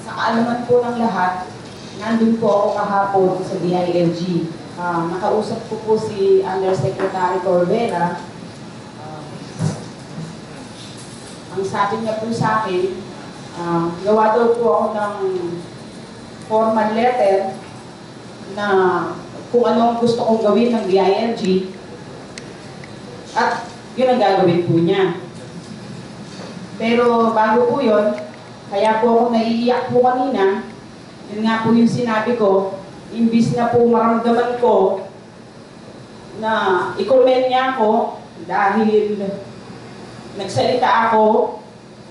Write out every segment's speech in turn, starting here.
sa kaalaman po ng lahat, nandun po ako kahapon sa DILG. Nakausap ko po si Undersecretary Corbera. Ang sabi niya po sa akin, gawa daw po ako ng formal letter na kung ano ang gusto kong gawin ng DILG at yun ang gagawin po niya. Pero bago po yun, kaya po ako naiiyak po kanina, yun nga po yung sinabi ko, imbis na po maramdaman ko na i-comment niya ako dahil nagsalita ako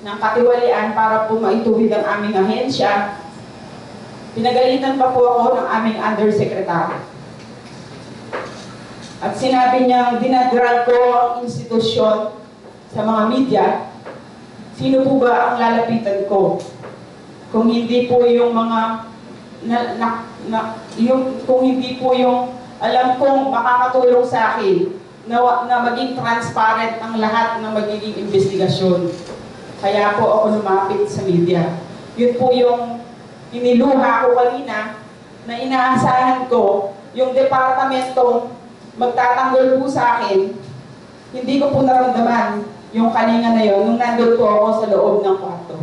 ng katiwalian para po maituwid ang aming ahensya, pinagalitan pa po ako ng aming undersecretary. At sinabi niyang dinadrag ko ang institusyon sa mga media, sino po ba ang lalapitan ko? Kung hindi po yung mga kung hindi po yung alam kong makakatulong sa akin na maging transparent ang lahat ng magiging investigasyon. Kaya po ako lumapit sa media. Yun po yung iniluha ko kanina na inaasahan ko yung departamentong magtatanggol po sa akin. Hindi ko po naramdaman yung kalinga na yun nung nandun po ako sa loob ng kwarto.